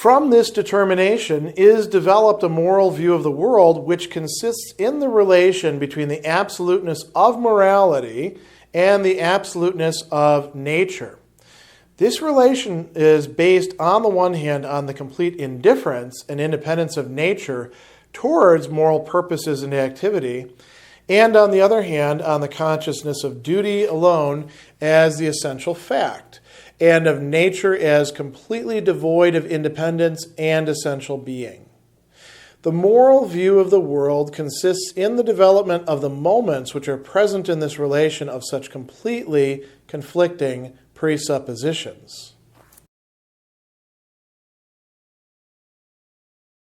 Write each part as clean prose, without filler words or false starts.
From this determination is developed a moral view of the world which consists in the relation between the absoluteness of morality and the absoluteness of nature. This relation is based, on the one hand, on the complete indifference and independence of nature towards moral purposes and activity, and on the other hand, on the consciousness of duty alone as the essential fact, and of nature as completely devoid of independence and essential being. The moral view of the world consists in the development of the moments which are present in this relation of such completely conflicting presuppositions.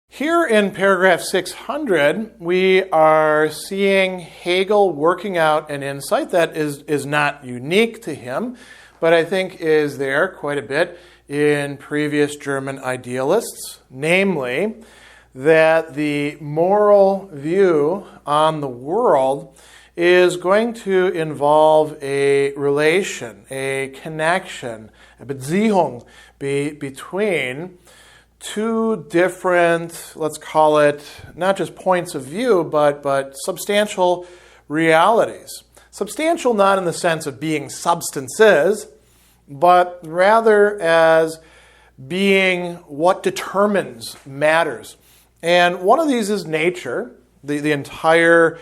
Here in paragraph 600, we are seeing Hegel working out an insight that is not unique to him, but I think is there quite a bit in previous German idealists, namely that the moral view on the world is going to involve a relation, a connection, a Beziehung between two different, let's call it, not just points of view, but substantial realities. Substantial not in the sense of being substances, but rather as being what determines matters. And one of these is nature, the entire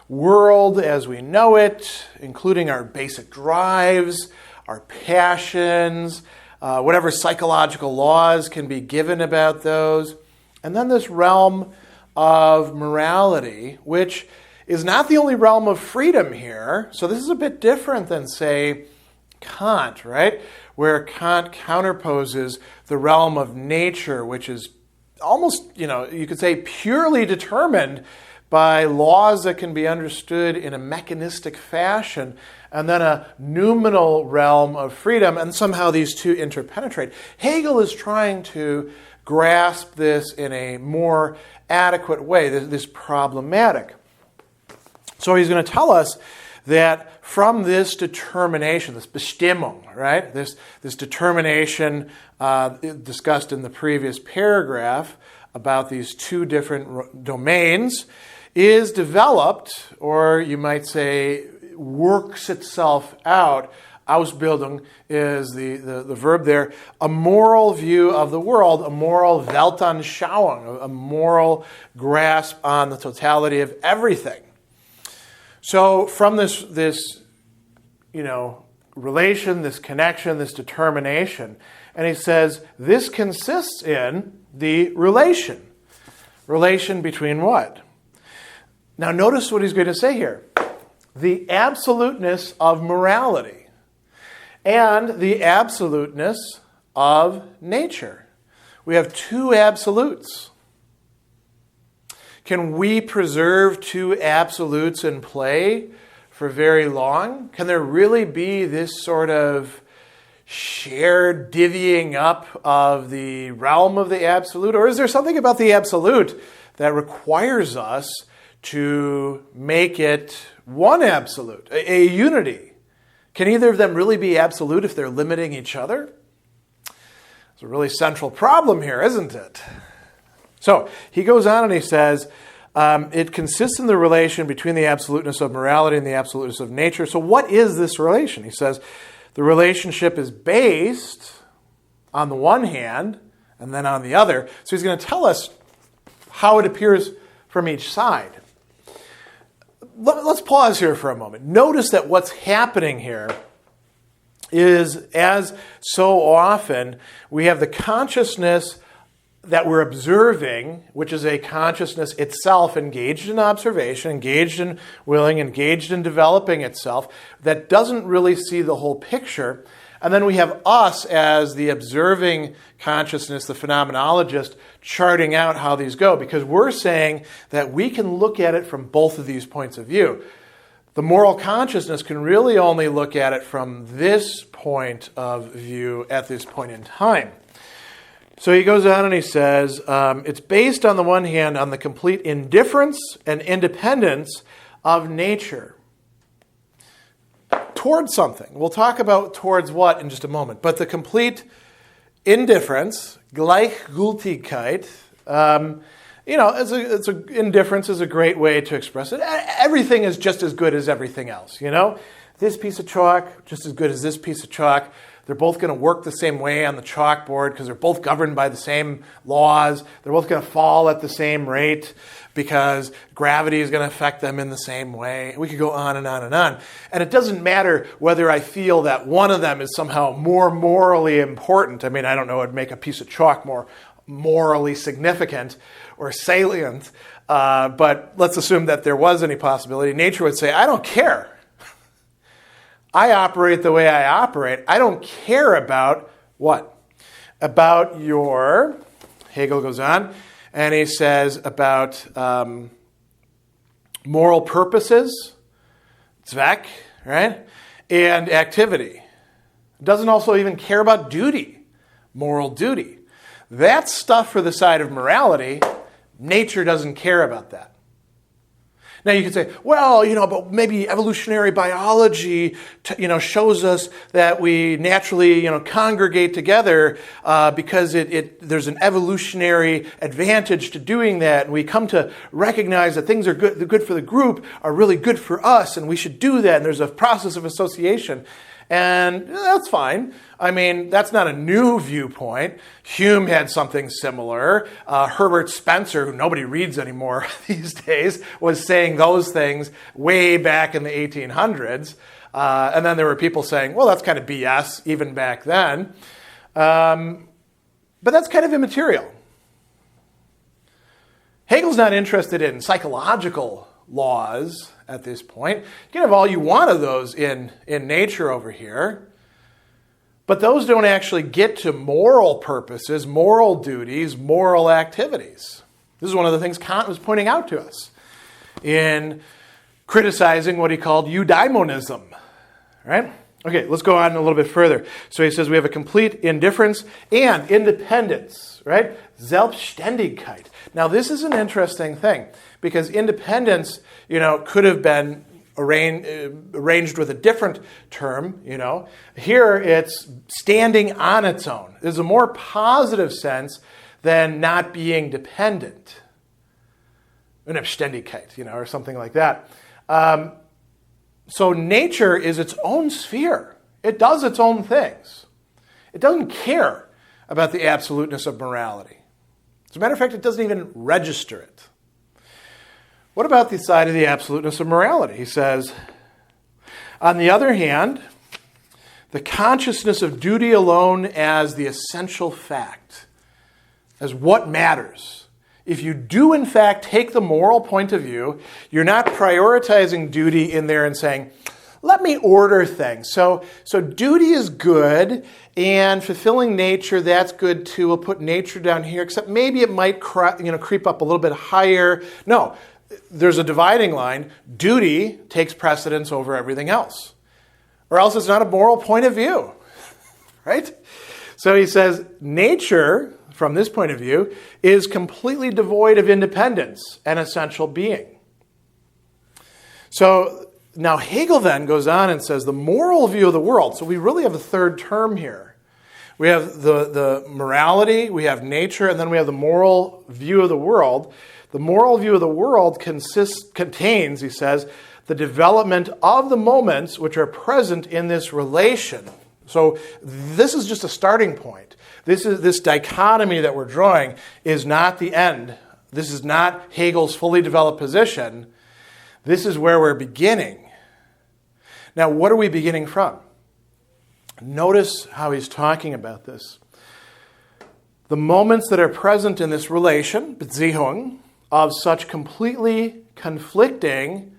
world as we know it, including our basic drives, our passions, whatever psychological laws can be given about those. And then this realm of morality, which is not the only realm of freedom here. So this is a bit different than, say, Kant, right? Where Kant counterposes the realm of nature, which is almost, you could say purely determined by laws that can be understood in a mechanistic fashion, and then a noumenal realm of freedom, and somehow these two interpenetrate. Hegel is trying to grasp this in a more adequate way, this problematic. So he's going to tell us that from this determination, this Bestimmung, right, this determination discussed in the previous paragraph about these two different domains, is developed, or you might say works itself out. Ausbildung is the verb there. A moral view of the world, a moral Weltanschauung, a moral grasp on the totality of everything. So from this relation, this connection, this determination, and he says this consists in the relation. Relation between what? Now notice what he's going to say here. The absoluteness of morality and the absoluteness of nature. We have two absolutes. Can we preserve two absolutes in play for very long? Can there really be this sort of shared divvying up of the realm of the absolute? Or is there something about the absolute that requires us to make it one absolute, a unity? Can either of them really be absolute if they're limiting each other? It's a really central problem here, isn't it? So he goes on and he says, it consists in the relation between the absoluteness of morality and the absoluteness of nature. So what is this relation? He says the relationship is based on the one hand and then on the other. So he's going to tell us how it appears from each side. Let's pause here for a moment. Notice that what's happening here is, as so often, we have the consciousness that we're observing, which is a consciousness itself engaged in observation, engaged in willing, engaged in developing itself, that doesn't really see the whole picture. And then we have us as the observing consciousness, the phenomenologist, charting out how these go, because we're saying that we can look at it from both of these points of view. The moral consciousness can really only look at it from this point of view at this point in time. So he goes on and he says, it's based on the one hand on the complete indifference and independence of nature towards something. We'll talk about towards what in just a moment. But the complete indifference, Gleichgültigkeit, indifference is a great way to express it. Everything is just as good as everything else, This piece of chalk, just as good as this piece of chalk. They're both going to work the same way on the chalkboard because they're both governed by the same laws. They're both going to fall at the same rate because gravity is going to affect them in the same way. We could go on and on and on. And it doesn't matter whether I feel that one of them is somehow more morally important. I mean, I don't know, it would make a piece of chalk more morally significant or salient. But let's assume that there was any possibility. Nature would say, I don't care. I operate the way I operate. I don't care about what? About your, Hegel goes on, and he says about moral purposes, Zweck, right? And activity. It doesn't also even care about duty, moral duty. That's stuff for the side of morality. Nature doesn't care about that. Now you could say, well, but maybe evolutionary biology, shows us that we naturally, congregate together because there's an evolutionary advantage to doing that, and we come to recognize that things are good for the group are really good for us, and we should do that. And there's a process of association, and that's fine. I mean, that's not a new viewpoint. Hume had something similar. Herbert Spencer, who nobody reads anymore these days, was saying those things way back in the 1800s. And then there were people saying, well, that's kind of BS even back then. But that's kind of immaterial. Hegel's not interested in psychological laws at this point. You can have all you want of those in nature over here. But those don't actually get to moral purposes, moral duties, moral activities. This is one of the things Kant was pointing out to us in criticizing what he called eudaimonism. Right? Okay, let's go on a little bit further. So he says we have a complete indifference and independence, right? Selbstständigkeit. Now this is an interesting thing because independence, could have been arranged with a different term, Here it's standing on its own. There's a more positive sense than not being dependent. Unabständigkeit, or something like that. So nature is its own sphere. It does its own things. It doesn't care about the absoluteness of morality. As a matter of fact, it doesn't even register it. What about the side of the absoluteness of morality? He says, on the other hand, the consciousness of duty alone as the essential fact, as what matters. If you do, in fact, take the moral point of view, you're not prioritizing duty in there and saying, let me order things. So duty is good, and fulfilling nature, that's good too. We'll put nature down here, except maybe it might creep up a little bit higher. No. There's a dividing line. Duty takes precedence over everything else. Or else it's not a moral point of view. Right? So he says, nature, from this point of view, is completely devoid of independence and essential being. So now Hegel then goes on and says the moral view of the world. So we really have a third term here. We have the morality, we have nature, and then we have the moral view of the world. The moral view of the world contains, he says, the development of the moments which are present in this relation. So this is just a starting point. This dichotomy that we're drawing is not the end. This is not Hegel's fully developed position. This is where we're beginning. Now, what are we beginning from? Notice how he's talking about this. The moments that are present in this relation, Beziehung, of such completely conflicting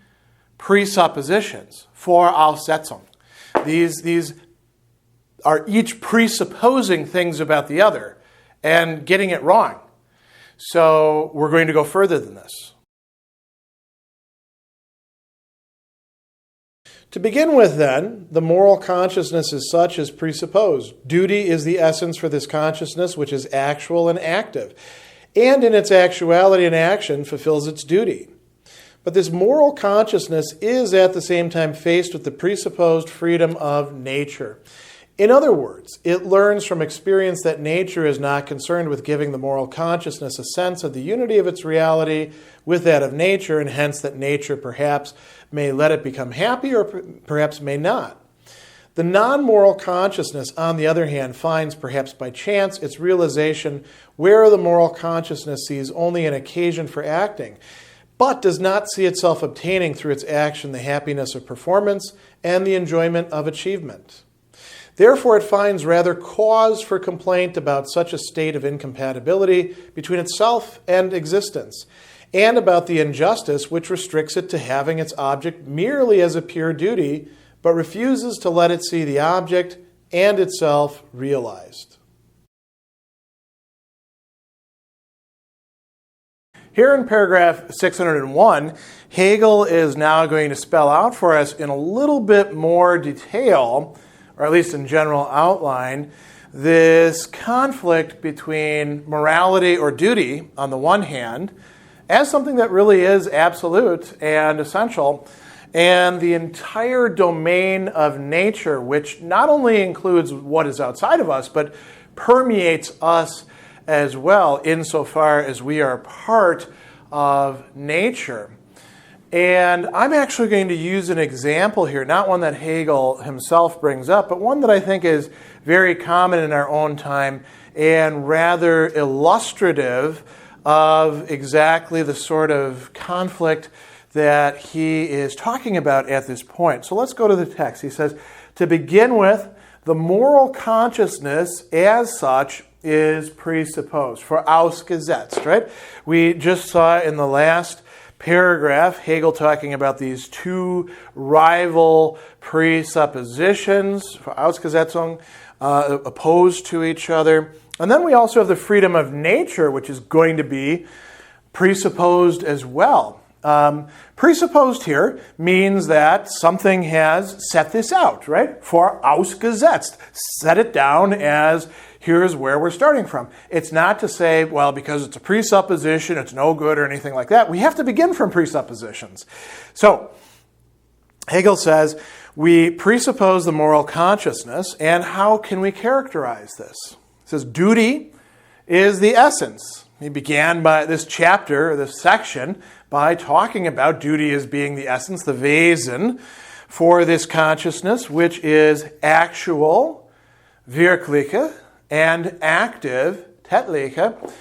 presuppositions, Voraussetzung. These are each presupposing things about the other and getting it wrong. So we're going to go further than this. To begin with, then, the moral consciousness is such as presupposed. Duty is the essence for this consciousness, which is actual and active, and in its actuality and action fulfills its duty. But this moral consciousness is at the same time faced with the presupposed freedom of nature. In other words, it learns from experience that nature is not concerned with giving the moral consciousness a sense of the unity of its reality with that of nature, and hence that nature perhaps may let it become happy or perhaps may not. The non-moral consciousness, on the other hand, finds, perhaps by chance, its realization where the moral consciousness sees only an occasion for acting, but does not see itself obtaining through its action the happiness of performance and the enjoyment of achievement. Therefore, it finds rather cause for complaint about such a state of incompatibility between itself and existence, and about the injustice which restricts it to having its object merely as a pure duty, but refuses to let it see the object and itself realized. Here in paragraph 601, Hegel is now going to spell out for us in a little bit more detail, or at least in general outline, this conflict between morality or duty on the one hand, as something that really is absolute and essential, and the entire domain of nature, which not only includes what is outside of us, but permeates us as well, insofar as we are part of nature. And I'm actually going to use an example here, not one that Hegel himself brings up, but one that I think is very common in our own time and rather illustrative of exactly the sort of conflict that he is talking about at this point. So let's go to the text. He says, to begin with, the moral consciousness as such is presupposed, vorausgesetzt, right? We just saw in the last paragraph Hegel talking about these two rival presuppositions, vorausgesetzung, opposed to each other. And then we also have the freedom of nature, which is going to be presupposed as well. Presupposed here means that something has set this out, right? Vorausgesetzt, set it down as here's where we're starting from. It's not to say, well, because it's a presupposition, it's no good or anything like that. We have to begin from presuppositions. So, Hegel says, we presuppose the moral consciousness, and how can we characterize this? He says, duty is the essence. He began by this chapter, this section, by talking about duty as being the essence, the Wesen, for this consciousness, which is actual, wirkliche, and active, tätliche,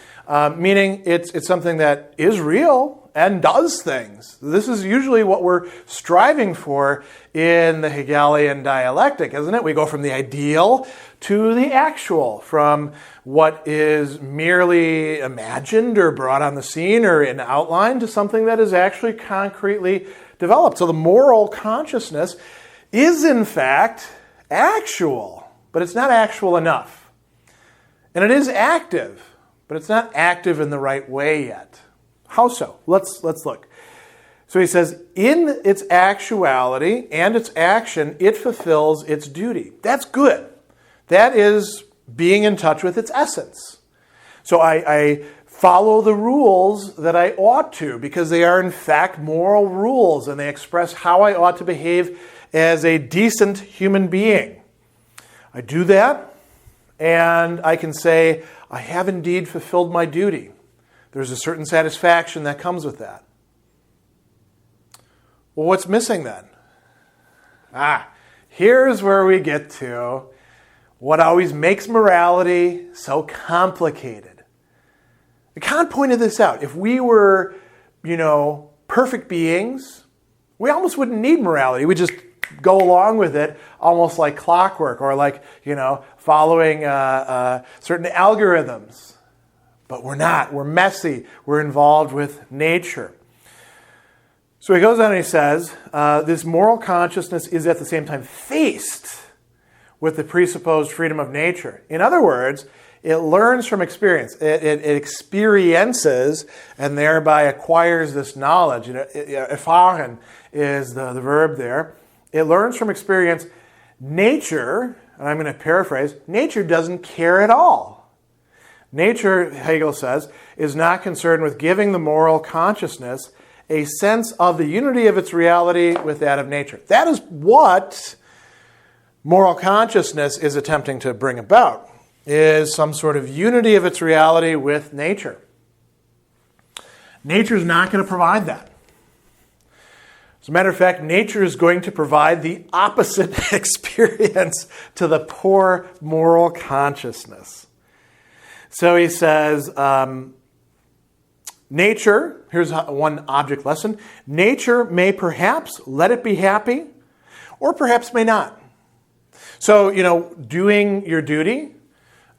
meaning it's something that is real and does things. This is usually what we're striving for in the Hegelian dialectic, isn't it? We go from the ideal to the actual, from what is merely imagined or brought on the scene or in outline to something that is actually concretely developed. So the moral consciousness is in fact actual, but it's not actual enough. And it is active, but it's not active in the right way yet. How so? Let's look. So he says, in its actuality and its action, it fulfills its duty. That's good. That is being in touch with its essence. So I follow the rules that I ought to, because they are in fact moral rules and they express how I ought to behave as a decent human being. I do that and I can say, I have indeed fulfilled my duty. There's a certain satisfaction that comes with that. Well, what's missing then? Here's where we get to what always makes morality so complicated. Kant pointed this out. If we were, perfect beings, we almost wouldn't need morality. We just go along with it almost like clockwork or like, following certain algorithms. But we're not. We're messy. We're involved with nature. So he goes on and he says, this moral consciousness is at the same time faced with the presupposed freedom of nature. In other words, it learns from experience. It experiences and thereby acquires this knowledge. Erfahren is the verb there. It learns from experience. Nature, and I'm going to paraphrase, nature doesn't care at all. Nature, Hegel says, is not concerned with giving the moral consciousness a sense of the unity of its reality with that of nature. That is what moral consciousness is attempting to bring about is some sort of unity of its reality with nature. Nature is not going to provide that. As a matter of fact, nature is going to provide the opposite experience to the poor moral consciousness. So he says, nature, here's one object lesson, nature may perhaps let it be happy, or perhaps may not. So, doing your duty,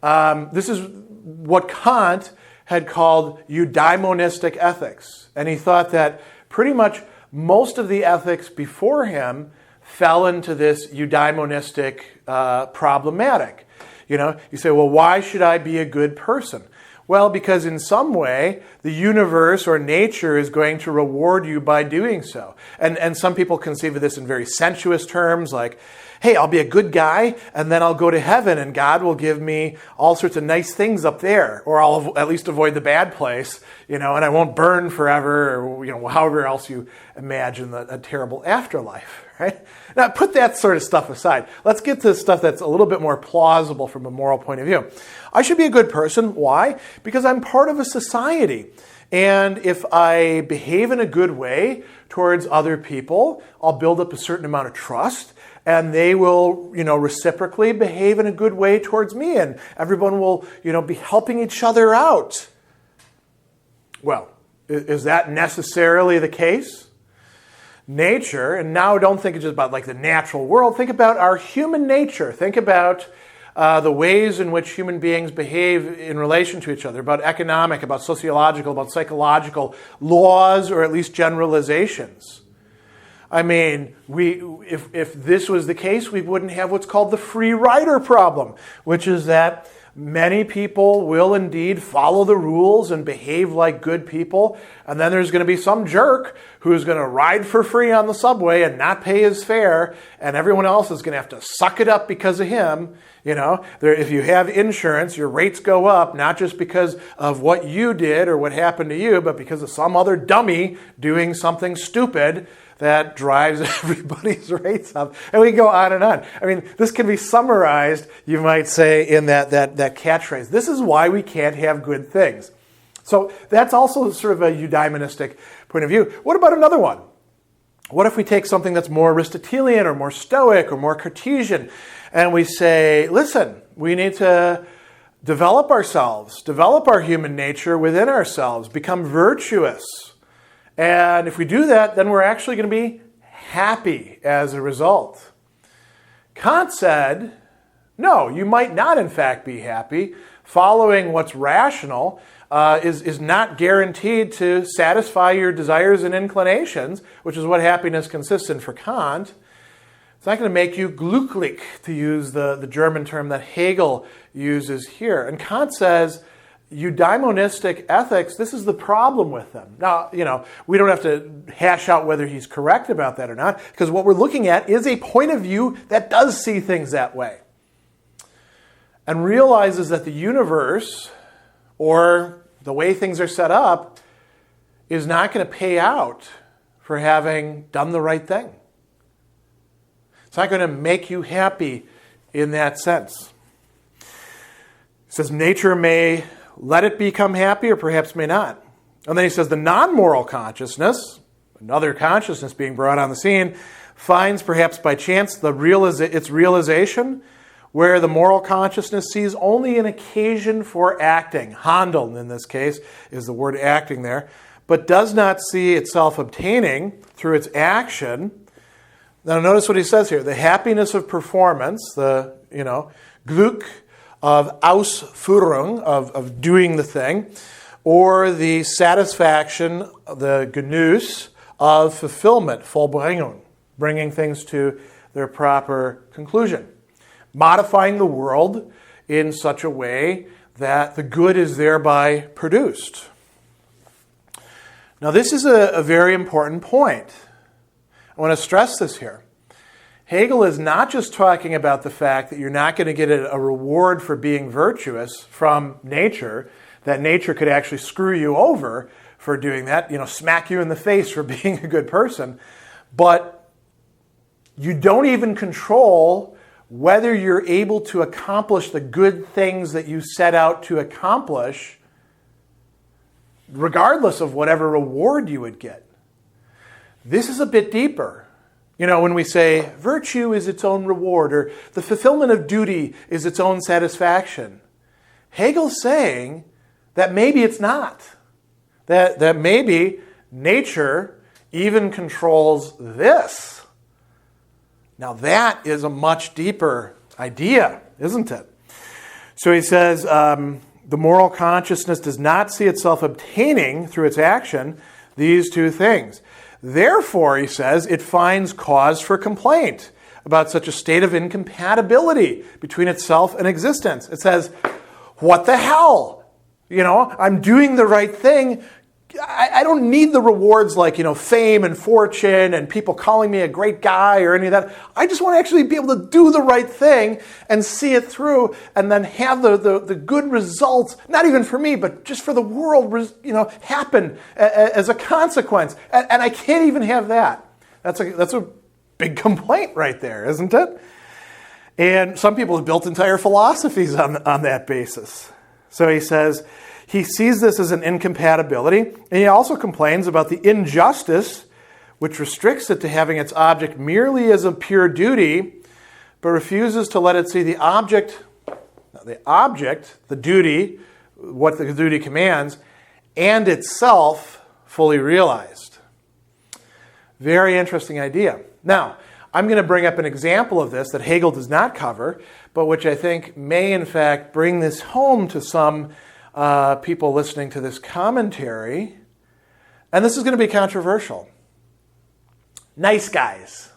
this is what Kant had called eudaimonistic ethics. And he thought that pretty much most of the ethics before him fell into this eudaimonistic problematic. You say, well, why should I be a good person? Well, because in some way, the universe or nature is going to reward you by doing so. And some people conceive of this in very sensuous terms, like, hey, I'll be a good guy, and then I'll go to heaven, and God will give me all sorts of nice things up there, or I'll at least avoid the bad place, and I won't burn forever, or however else you imagine a terrible afterlife, right? Now, put that sort of stuff aside. Let's get to stuff that's a little bit more plausible from a moral point of view. I should be a good person. Why? Because I'm part of a society. And if I behave in a good way towards other people, I'll build up a certain amount of trust, and they will, reciprocally behave in a good way towards me, and everyone will, be helping each other out. Well, is that necessarily the case? Nature, and now don't think just about like the natural world, think about our human nature. Think about the ways in which human beings behave in relation to each other, about economic, about sociological, about psychological laws, or at least generalizations. I mean, if this was the case, we wouldn't have what's called the free rider problem, which is that many people will indeed follow the rules and behave like good people, and then there's going to be some jerk who's going to ride for free on the subway and not pay his fare, and everyone else is going to have to suck it up because of him. If you have insurance, your rates go up, not just because of what you did or what happened to you, but because of some other dummy doing something stupid that drives everybody's rates up. And we go on and on. I mean, this can be summarized, you might say, in that catchphrase. This is why we can't have good things. So that's also sort of a eudaimonistic point of view. What about another one? What if we take something that's more Aristotelian or more Stoic or more Cartesian, and we say, listen, we need to develop ourselves, develop our human nature within ourselves, become virtuous. And if we do that, then we're actually going to be happy as a result. Kant said, no, you might not in fact be happy. Following what's rational is not guaranteed to satisfy your desires and inclinations, which is what happiness consists in for Kant. It's not going to make you glücklich, to use the German term that Hegel uses here. And Kant says, eudaimonistic ethics, this is the problem with them. Now, we don't have to hash out whether he's correct about that or not, because what we're looking at is a point of view that does see things that way and realizes that the universe, or the way things are set up, is not going to pay out for having done the right thing. It's not going to make you happy in that sense. It says nature may let it become happy, or perhaps may not. And then he says the non-moral consciousness, another consciousness being brought on the scene, finds perhaps by chance its realization where the moral consciousness sees only an occasion for acting. Handeln, in this case, is the word acting there, but does not see itself obtaining through its action. Now notice what he says here. The happiness of performance, the, Glück, of Ausführung, of doing the thing, or the satisfaction, the Genuss, of fulfillment, Vollbringung, bringing things to their proper conclusion. Modifying the world in such a way that the good is thereby produced. Now this is a very important point. I want to stress this here. Hegel is not just talking about the fact that you're not going to get a reward for being virtuous from nature, that nature could actually screw you over for doing that, smack you in the face for being a good person, but you don't even control whether you're able to accomplish the good things that you set out to accomplish, regardless of whatever reward you would get. This is a bit deeper. You know, when we say virtue is its own reward, or the fulfillment of duty is its own satisfaction, Hegel's saying that maybe it's not. That maybe nature even controls this. Now that is a much deeper idea, isn't it? So he says, the moral consciousness does not see itself obtaining through its action these two things. Therefore, he says, it finds cause for complaint about such a state of incompatibility between itself and existence. It says, what the hell? You know, I'm doing the right thing. I don't need the rewards like, you know, fame and fortune and people calling me a great guy or any of that. I just want to actually be able to do the right thing and see it through and then have the good results, not even for me, but just for the world, you know, happen as a consequence. And I can't even have that. That's a big complaint right there, isn't it? And some people have built entire philosophies on that basis. So he says, he sees this as an incompatibility, and he also complains about the injustice which restricts it to having its object merely as a pure duty, but refuses to let it see the object, the duty, what the duty commands, and itself fully realized. Very interesting idea. Now, I'm going to bring up an example of this that Hegel does not cover, but which I think may in fact bring this home to some people listening to this commentary. And this is going to be controversial. Nice guys.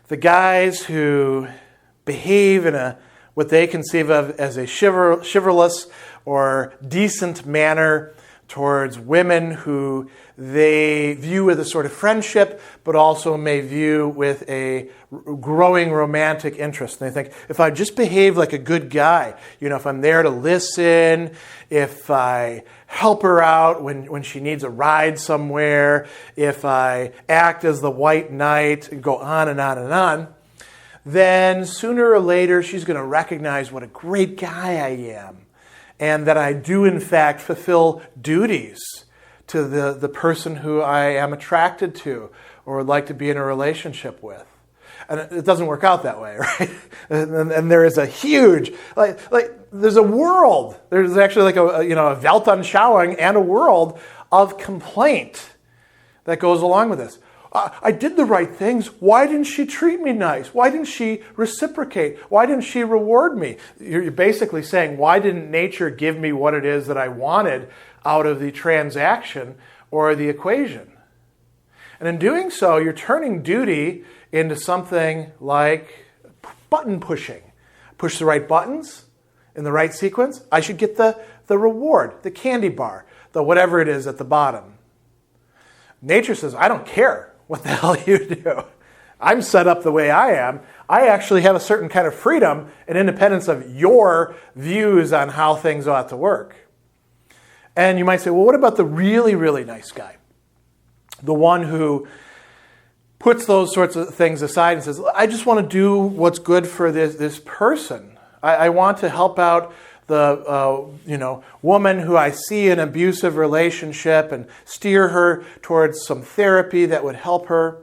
The guys who behave in what they conceive of as a chivalrous or decent manner towards women who they view with a sort of friendship, but also may view with a growing romantic interest. And they think, if I just behave like a good guy, you know, if I'm there to listen, if I help her out when she needs a ride somewhere, if I act as the white knight, and go on and on and on, then sooner or later she's going to recognize what a great guy I am, and that I do in fact fulfill duties to the person who I am attracted to or would like to be in a relationship with. And it doesn't work out that way, right? And there is a huge, like there's a world. There's actually like a Weltanschauung and a world of complaint that goes along with this. I did the right things. Why didn't she treat me nice? Why didn't she reciprocate? Why didn't she reward me? You're basically saying, why didn't nature give me what it is that I wanted out of the transaction or the equation? And in doing so, you're turning duty into something like button pushing. Push the right buttons in the right sequence. I should get the reward, the candy bar, the whatever it is at the bottom. Nature says, I don't care what the hell you do. I'm set up the way I am. I actually have a certain kind of freedom and independence of your views on how things ought to work. And you might say, well, what about the really, really nice guy? The one who puts those sorts of things aside and says, I just want to do what's good for this person. I want to help out the woman who I see in an abusive relationship and steer her towards some therapy that would help her.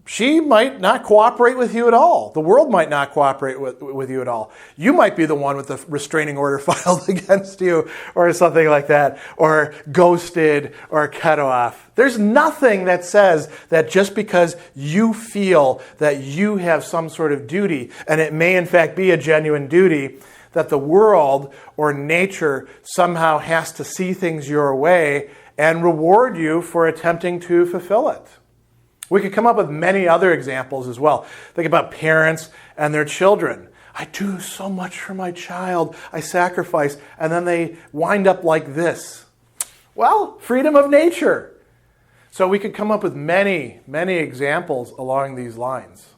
She might not cooperate with you at all. The world might not cooperate with you at all. You might be the one with the restraining order filed against you or something like that, or ghosted or cut off. There's nothing that says that just because you feel that you have some sort of duty, and it may in fact be a genuine duty, that the world or nature somehow has to see things your way and reward you for attempting to fulfill it. We could come up with many other examples as well. Think about parents and their children. I do so much for my child. I sacrifice. And then they wind up like this. Well, freedom of nature. So we could come up with many, many examples along these lines.